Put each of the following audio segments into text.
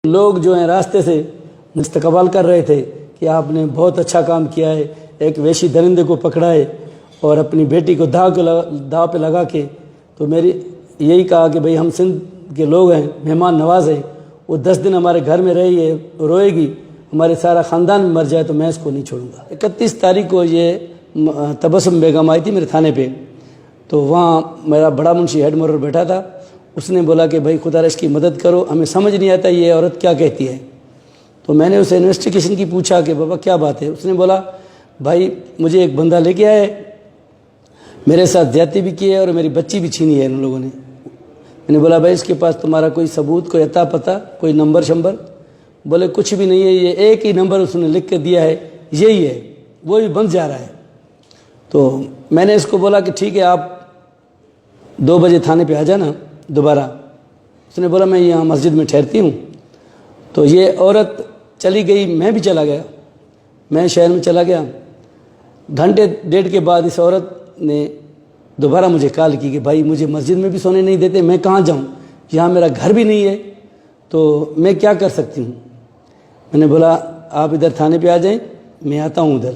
लोग जो हैं रास्ते से मुस्तकबाल कर रहे थे कि आपने बहुत अच्छा काम किया है, एक वैशी दरिंदे को पकड़ा है और अपनी बेटी को दाव पे लगा के। तो मेरी यही कहा कि भाई हम सिंध के लोग हैं, मेहमान नवाज है, वो 10 दिन हमारे घर में रही है, रोएगी, हमारे सारा ख़ानदान मर जाए तो मैं इसको नहीं छोड़ूंगा। 31 तारीख को ये तबस्सुम बेगम आई थी मेरे थाने पे, तो वहाँ मेरा बड़ा मुंशी हेड मोरर बैठा था। उसने बोला कि भाई खुदा रश की मदद करो, हमें समझ नहीं आता ये औरत क्या कहती है। तो मैंने उसे इन्वेस्टिगेशन की पूछा कि बाबा क्या बात है। उसने बोला भाई मुझे एक बंदा लेके आया है, मेरे साथ ज्यादती भी की है और मेरी बच्ची भी छीनी है इन लोगों ने। मैंने बोला भाई इसके पास तुम्हारा कोई सबूत, कोई अता पता, कोई नंबर शंबर? बोले कुछ भी नहीं है, ये एक ही नंबर उसने लिख के दिया है, यही है, वो भी बंद जा रहा है। तो मैंने इसको बोला कि ठीक है आप 2 बजे थाने पे आ जाना दोबारा। उसने बोला मैं यहाँ मस्जिद में ठहरती हूँ। तो ये औरत चली गई, मैं भी चला गया, मैं शहर में चला गया। घंटे डेढ़ के बाद इस औरत ने दोबारा मुझे कॉल की कि भाई मुझे मस्जिद में भी सोने नहीं देते, मैं कहाँ जाऊँ, यहाँ मेरा घर भी नहीं है, तो मैं क्या कर सकती हूँ। मैंने बोला आप इधर थाने पे आ जाएं, मैं आता हूँ उधर।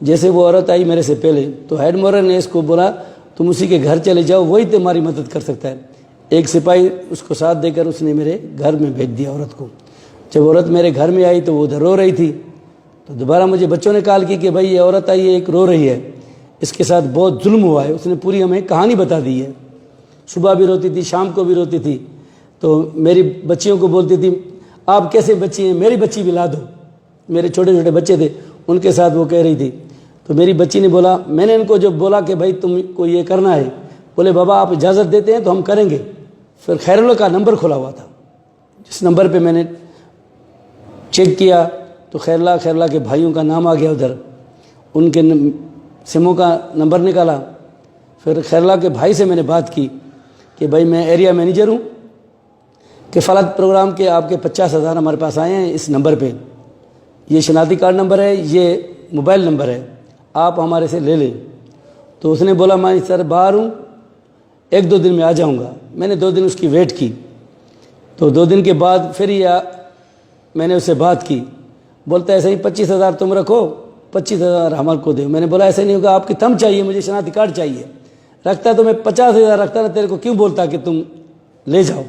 जैसे वो औरत आई मेरे से पहले, तो हेड मोरर ने इसको बोला तुम उसी के घर चले जाओ, वही तुम्हारी मदद कर सकता है। एक सिपाही उसको साथ देकर उसने मेरे घर में भेज दिया औरत को। जब औरत मेरे घर में आई तो वो उधर रो रही थी। तो दोबारा मुझे बच्चों ने कॉल की कि भाई ये औरत आई है, एक रो रही है, इसके साथ बहुत जुल्म हुआ है। उसने पूरी हमें कहानी बता दी है, सुबह भी रोती थी, शाम को भी रोती थी। तो मेरी बच्चियों को बोलती थी आप कैसे बच्ची हैं, मेरी बच्ची भी ला दो। मेरे छोटे छोटे बच्चे थे, उनके साथ वो कह रही थी। तो मेरी बच्ची ने बोला, मैंने इनको जब बोला कि भाई तुमको ये करना है, बोले बाबा आप इजाज़त देते हैं तो हम करेंगे। फिर खैरुल्लाह का नंबर खुला हुआ था, जिस नंबर पे मैंने चेक किया तो खैरुल्लाह के भाइयों का नाम आ गया उधर, उनके सिमों का नंबर निकाला। फिर खैरुल्लाह के भाई से मैंने बात की कि भाई मैं एरिया मैनेजर हूँ, कि फलां प्रोग्राम के आपके 50,000 हमारे पास आए हैं इस नंबर पे, ये शनाख्ती कार्ड नंबर है, ये मोबाइल नंबर है, आप हमारे से ले लें। तो उसने बोला मैं सर बाहर हूँ, 1-2 दिन में आ जाऊँगा। मैंने 2 दिन उसकी वेट की। तो 2 दिन के बाद फिर मैंने उससे बात की, बोलता ऐसे ही 25,000 तुम रखो, 25,000 हमारे को दे। मैंने बोला ऐसे नहीं होगा, आपकी थंब चाहिए, मुझे शनाख्ती कार्ड चाहिए। रखता तो मैं 50,000 रखता ना, तेरे को क्यों बोलता कि तुम ले जाओ।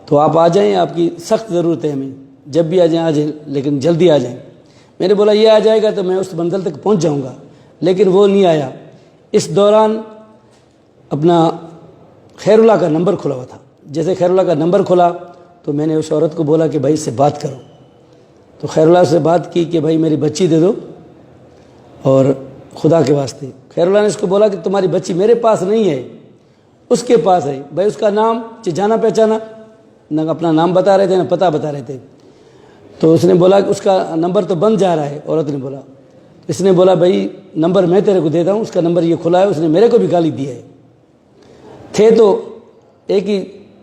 तो आप आ जाएं, आपकी सख्त ज़रूरत है हमें, जब भी आ जाएं, लेकिन जल्दी आ जाएं। मैंने बोला ये आ जाएगा तो मैं उस मंजिल तक पहुंच जाऊंगा, लेकिन वो नहीं आया। इस दौरान अपना खैरुल्लाह का नंबर खुला हुआ था। जैसे खैरुल्लाह का नंबर खुला तो मैंने उस औरत को बोला कि भाई इससे बात करो। तो खैरुल्लाह से बात की कि भाई मेरी बच्ची दे दो और खुदा के वास्ते। खैरुल्लाह ने इसको बोला कि तुम्हारी बच्ची मेरे पास नहीं है, उसके पास है। भाई उसका नाम जाना पहचाना, न अपना नाम बता रहे थे ना पता बता रहे थे। तो उसने बोला कि उसका नंबर तो बंद जा रहा है। औरत ने बोला, इसने बोला भाई नंबर मैं तेरे को देता हूँ, उसका नंबर ये खुला है, उसने मेरे को भी गाली दी है। थे तो एक ही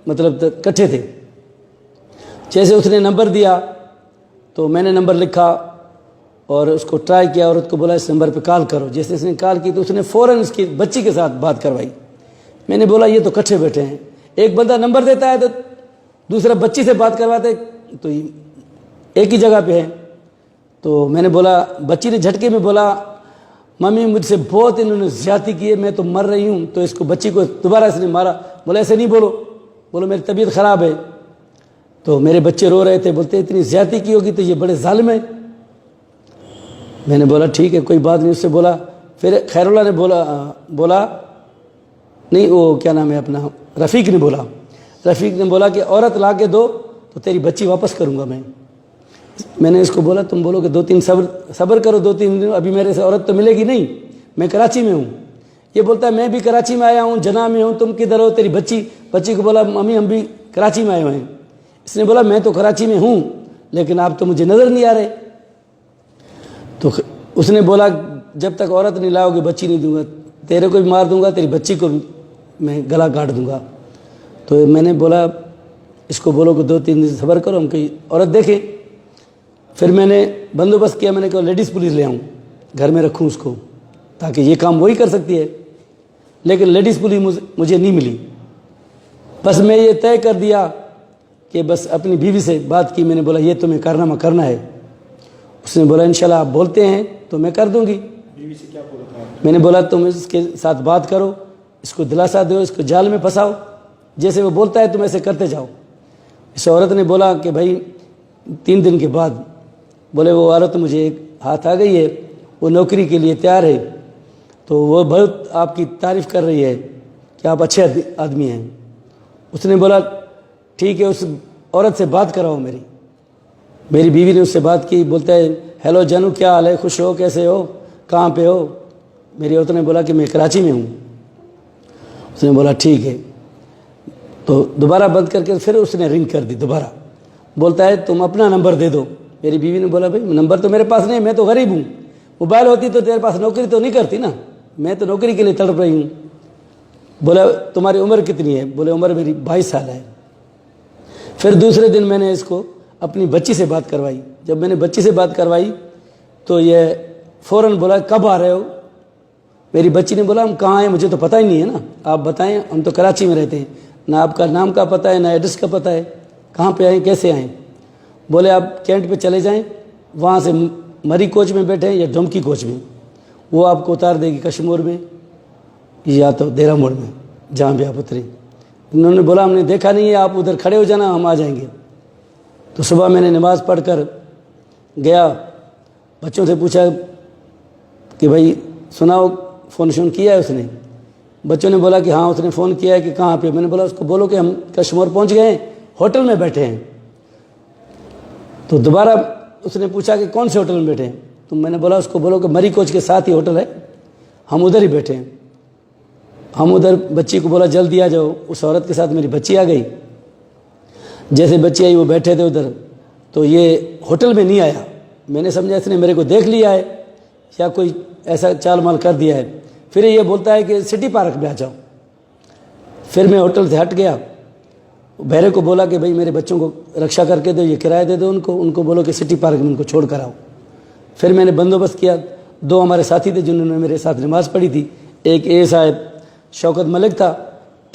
मतलब इकट्ठे थे। जैसे उसने नंबर दिया तो मैंने नंबर लिखा और उसको ट्राई किया, औरत को बोला इस नंबर पे कॉल करो। जैसे इसने कॉल की तो उसने फ़ौरन उसकी बच्ची के साथ बात करवाई। मैंने बोला ये तो इकट्ठे बैठे हैं, एक बंदा नंबर देता है तो दूसरा बच्ची से बात करवाते, तो एक ही जगह पे है। तो मैंने बोला, बच्ची ने झटके में बोला मम्मी मुझसे बहुत इन्होंने ज़्यादती की है, मैं तो मर रही हूँ। तो इसको बच्ची को दोबारा इसने मारा। बोला ऐसे नहीं बोलो, बोलो मेरी तबीयत ख़राब है। तो मेरे बच्चे रो रहे थे, बोलते इतनी ज़्यादती की होगी तो ये बड़े जालिम है। मैंने बोला ठीक है कोई बात नहीं, उससे बोला। फिर खैरुल्लाह ने बोला नहीं, वो क्या नाम है अपना, रफ़ीक ने बोला। रफ़ीक ने बोला कि औरत ला के दो तो तेरी बच्ची वापस करूँगा मैं। मैंने इसको बोला तुम बोलो कि 2-3 सब्र करो, 2-3 दिन, अभी मेरे से औरत तो मिलेगी नहीं, मैं कराची में हूँ। ये बोलता है मैं भी कराची में आया हूँ, जना में हूँ, तुम किधर हो, तेरी बच्ची को बोला मम्मी हम भी कराची में आए हुए हैं। इसने बोला मैं तो कराची में हूँ लेकिन आप तो मुझे नज़र नहीं आ रहे। तो उसने बोला जब तक औरत नहीं लाओगे बच्ची नहीं दूंगा, तेरे को भी मार दूंगा, तेरी बच्ची को भी मैं गला काट दूंगा। तो मैंने बोला इसको बोलो कि 2-3 दिन सब्र करो, हम कहीं औरत देखें। फिर मैंने बंदोबस्त किया, मैंने कहा लेडीज़ पुलिस ले आऊँ, घर में रखूँ उसको, ताकि ये काम वही कर सकती है। लेकिन लेडीज़ पुलिस मुझे नहीं मिली। बस मैं ये तय कर दिया कि बस अपनी बीवी से बात की। मैंने बोला ये तुम्हें कारनामा करना है। उसने बोला इंशाल्लाह आप बोलते हैं तो मैं कर दूंगी। बीवी से क्या बोला था? मैंने बोला तुम इसके साथ बात करो, इसको दिलासा दो, इसको जाल में फंसाओ, जैसे वो बोलता है तुम ऐसे करते जाओ। इस औरत ने बोला कि भाई 3 दिन के बाद बोले वो औरत मुझे एक हाथ आ गई है, वो नौकरी के लिए तैयार है, तो वो बहुत आपकी तारीफ़ कर रही है कि आप अच्छे आदमी हैं। उसने बोला ठीक है, उस औरत से बात कराओ मेरी बीवी ने उससे बात की। बोलता है हेलो जानू, क्या हाल है, खुश हो, कैसे हो, कहाँ पे हो? मेरी औरत ने बोला कि मैं कराची में हूँ। उसने बोला ठीक है। तो दोबारा बंद करके फिर उसने रिंग कर दी दोबारा। बोलता है तुम अपना नंबर दे दो। मेरी बीवी ने बोला भाई नंबर तो मेरे पास नहीं, मैं तो गरीब हूँ, मोबाइल होती तो तेरे पास नौकरी तो नहीं करती ना, मैं तो नौकरी के लिए तड़प रही हूँ। बोला तुम्हारी उम्र कितनी है? बोले उम्र मेरी 22 साल है। फिर दूसरे दिन मैंने इसको अपनी बच्ची से बात करवाई। जब मैंने बच्ची से बात करवाई तो ये फ़ौरन बोला कब आ रहे हो? मेरी बच्ची ने बोला हम कहाँ हैं, मुझे तो पता ही नहीं है ना, आप बताएं, हम तो कराची में रहते हैं, ना आपका नाम का पता है ना एड्रेस का पता है, कहाँ पे आए, कैसे आएँ? बोले आप कैंट पे चले जाएं, वहाँ से मरी कोच में बैठे या डोमकी कोच में, वो आपको उतार देगी कश्मीर में या तो देरा मोड़ में, जहाँ भी आप उतरे। उन्होंने बोला हमने देखा नहीं है, आप उधर खड़े हो जाना, हम आ जाएंगे। तो सुबह मैंने नमाज़ पढ़कर गया, बच्चों से पूछा कि भाई सुनाओ फ़ोन शोन किया है उसने? बच्चों ने बोला कि हाँ उसने फ़ोन किया है। कि कहाँ पे? मैंने बोला उसको बोलो कि हम कश्मीर पहुँच गए हैं, होटल में बैठे हैं। तो दोबारा उसने पूछा कि कौन से होटल में बैठे हैं? तो मैंने बोला उसको बोलो कि मरी कोच के साथ ही होटल है, हम उधर ही बैठे हैं। हम उधर बच्ची को बोला जल्दी आ जाओ। उस औरत के साथ मेरी बच्ची आ गई। जैसे बच्ची आई वो बैठे थे उधर, तो ये होटल में नहीं आया। मैंने समझा इसने मेरे को देख लिया है या कोई ऐसा चाल माल कर दिया है। फिर ये बोलता है कि सिटी पार्क में आ जाओ। फिर मैं होटल से हट गया, बहरे को बोला कि भाई मेरे बच्चों को रक्षा करके दो, ये किराया दे दो उनको बोलो कि सिटी पार्क में उनको छोड़ कर आओ। फिर मैंने बंदोबस्त किया। 2 हमारे साथी थे जिन्होंने मेरे साथ नमाज़ पढ़ी थी, एक ए साहब शौकत मलिक था,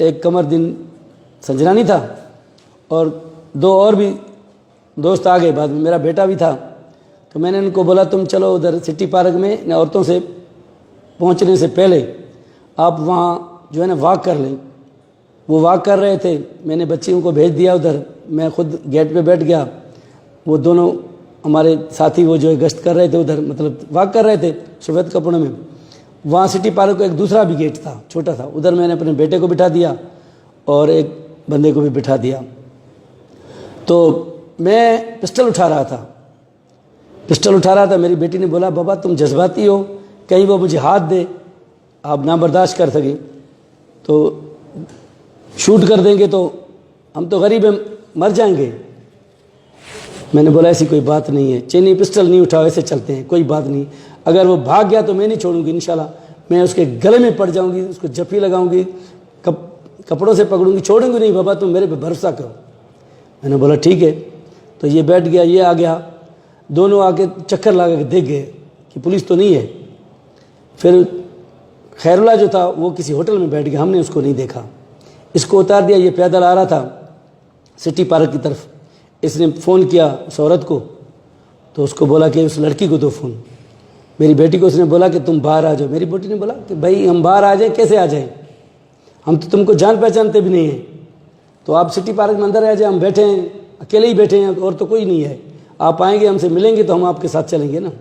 एक कमरदीन संजरानी था, और 2 और भी दोस्त आ गए बाद में, मेरा बेटा भी था। तो मैंने उनको बोला तुम चलो उधर सिटी पार्क में, औरतों से पहुंचने से पहले आप वहाँ जो है ना वॉक कर लें। वो वॉक कर रहे थे, मैंने बच्चियों को भेज दिया उधर, मैं खुद गेट पे बैठ गया। वो दोनों हमारे साथी वो जो है गश्त कर रहे थे उधर, मतलब वॉक कर रहे थे सफ़ेद कपड़ों में। वहाँ सिटी पार्क का एक दूसरा भी गेट था, छोटा था, उधर मैंने अपने बेटे को बिठा दिया और एक बंदे को भी बिठा दिया। तो मैं पिस्टल उठा रहा था, मेरी बेटी ने बोला बाबा तुम जज्बाती हो, कहीं वो मुझे हाथ दे, आप ना बर्दाश्त कर सके तो शूट कर देंगे, तो हम तो गरीब हैं, मर जाएंगे। मैंने बोला ऐसी कोई बात नहीं है, चेनी पिस्टल नहीं उठाओ, ऐसे चलते हैं, कोई बात नहीं। अगर वो भाग गया तो मैं नहीं छोड़ूंगी, इंशाल्लाह मैं उसके गले में पड़ जाऊंगी, उसको जफ्फी लगाऊंगी, कपड़ों से पकड़ूंगी, छोड़ूंगी नहीं। बाबा तुम मेरे पे भरोसा करो। मैंने बोला ठीक है। तो ये बैठ गया, ये आ गया, दोनों आके चक्कर लगा के देख गए कि पुलिस तो नहीं है। फिर खैरुल्लाह जो था वो किसी होटल में बैठ गया, हमने उसको नहीं देखा। इसको उतार दिया, ये पैदल आ रहा था सिटी पार्क की तरफ। इसने फ़ोन किया उस औरत को, तो उसको बोला कि उस लड़की को दो फ़ोन। मेरी बेटी को उसने बोला कि तुम बाहर आ जाओ। मेरी बेटी ने बोला कि भाई हम बाहर आ जाएं, कैसे आ जाएं, हम तो तुमको जान पहचानते भी नहीं हैं, तो आप सिटी पार्क में अंदर आ जाए, हम बैठे हैं, अकेले ही बैठे हैं और तो कोई नहीं है, आप आएंगे हमसे मिलेंगे तो हम आपके साथ चलेंगे ना।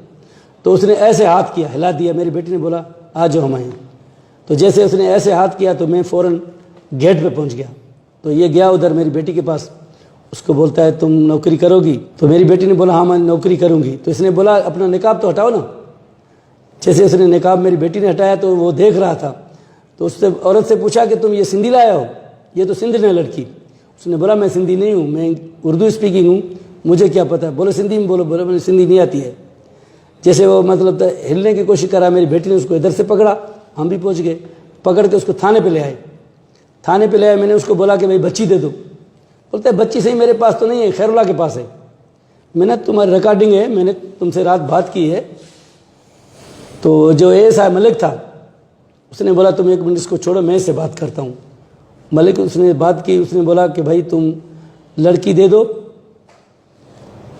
तो उसने ऐसे हाथ किया, हिला दिया। मेरी बेटी ने बोला आ जाओ हम आए। तो जैसे उसने ऐसे हाथ किया तो मैं फ़ौरन गेट पे पहुंच गया। तो ये गया उधर मेरी बेटी के पास, उसको बोलता है तुम नौकरी करोगी? तो मेरी बेटी ने बोला हाँ मैं नौकरी करूँगी। तो इसने बोला अपना निकाब तो हटाओ ना। जैसे उसने निकाब मेरी बेटी ने हटाया तो वो देख रहा था, तो उससे औरत से पूछा कि तुम ये सिंधी लाया हो? ये तो सिंधी है लड़की। उसने बोला मैं सिंधी नहीं हूँ, मैं उर्दू स्पीकिंग हूँ, मुझे क्या पता। बोले सिंधी में बोलो। बोले मुझे सिंधी नहीं आती है। जैसे वो मतलब हिलने की कोशिश करा, मेरी बेटी ने उसको इधर से पकड़ा, हम भी पहुँच गए, पकड़ के उसको थाने पे ले आए। थाने पे ले आए, मैंने उसको बोला कि भाई बच्ची दे दो। बोलते है बच्ची सही मेरे पास तो नहीं है, खैरुल्लाह के पास है। मैंने तुम्हारी रिकॉर्डिंग है, मैंने तुमसे रात बात की है। तो जो एएसआई मलिक था उसने बोला तुम 1 मिनट इसको छोड़ो, मैं इससे बात करता हूँ। मलिक उसने बात की, उसने बोला कि भाई तुम लड़की दे दो,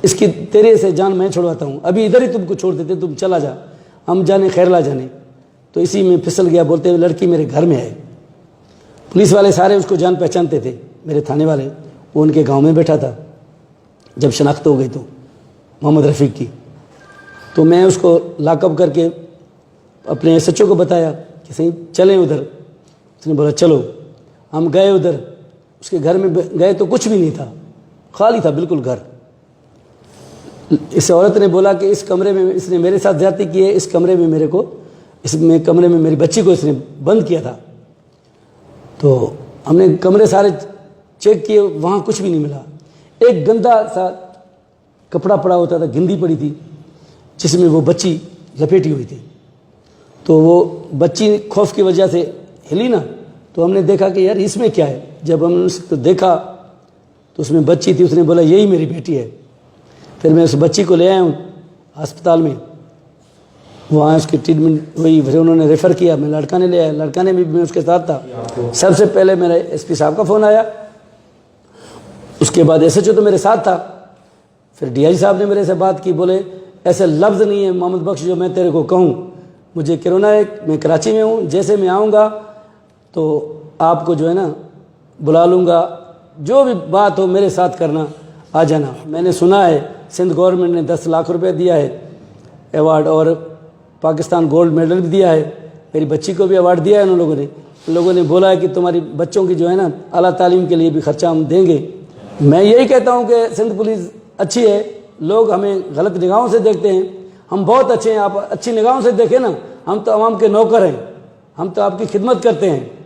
इसकी तेरे से जान मैं छुड़वाता हूँ, अभी इधर ही तुमको छोड़ देते, तुम चला जा, हम जाने खैरला जाने। तो इसी में फिसल गया, बोलते हुए लड़की मेरे घर में है। पुलिस वाले सारे उसको जान पहचानते थे, मेरे थाने वाले, वो उनके गांव में बैठा था। जब शनाख्त हो गई तो मोहम्मद रफ़ीक की, तो मैं उसको लॉकअप करके अपने SHO को बताया कि सही चलें उधर। उसने बोला चलो। हम गए उधर, उसके घर में गए तो कुछ भी नहीं था, खाली था बिल्कुल घर। इस औरत ने बोला कि इस कमरे में इसने मेरे साथ ज्यादती की है, इस कमरे में मेरे को, इसमें कमरे में मेरी बच्ची को इसने बंद किया था। तो हमने कमरे सारे चेक किए, वहाँ कुछ भी नहीं मिला। एक गंदा सा कपड़ा पड़ा होता था, गिंदी पड़ी थी, जिसमें वो बच्ची लपेटी हुई थी। तो वो बच्ची खौफ की वजह से हिली ना, तो हमने देखा कि यार इसमें क्या है। जब हमने उसको देखा तो उसमें बच्ची थी। उसने बोला यही मेरी बेटी है। फिर मैं उस बच्ची को ले आया हूँ अस्पताल में, वहाँ उसकी ट्रीटमेंट हुई, फिर उन्होंने रेफ़र किया, मैं लड़का ने ले आया, लड़का ने भी, मैं उसके साथ था। सबसे पहले मेरा SP साहब का फ़ोन आया, उसके बाद SHO तो मेरे साथ था, फिर DI साहब ने मेरे से बात की, बोले ऐसे लफ्ज़ नहीं है मोहम्मद बख्श जो मैं तेरे को कहूँ, मुझे कोरोना है, मैं कराची में हूँ, जैसे मैं आऊँगा तो आपको जो है ना बुला लूँगा, जो भी बात हो मेरे साथ करना, आ जाना। मैंने सुना है सिंध गवर्नमेंट ने 10 लाख रुपए दिया है अवार्ड, और पाकिस्तान गोल्ड मेडल भी दिया है, मेरी बच्ची को भी अवार्ड दिया है उन लोगों ने बोला है कि तुम्हारी बच्चों की जो है ना आला तालीम के लिए भी खर्चा हम देंगे। मैं यही कहता हूँ कि सिंध पुलिस अच्छी है, लोग हमें गलत निगाहों से देखते हैं, हम बहुत अच्छे हैं, आप अच्छी निगाहों से देखें ना, हम तो आवाम के नौकर हैं, हम तो आपकी खिदमत करते हैं।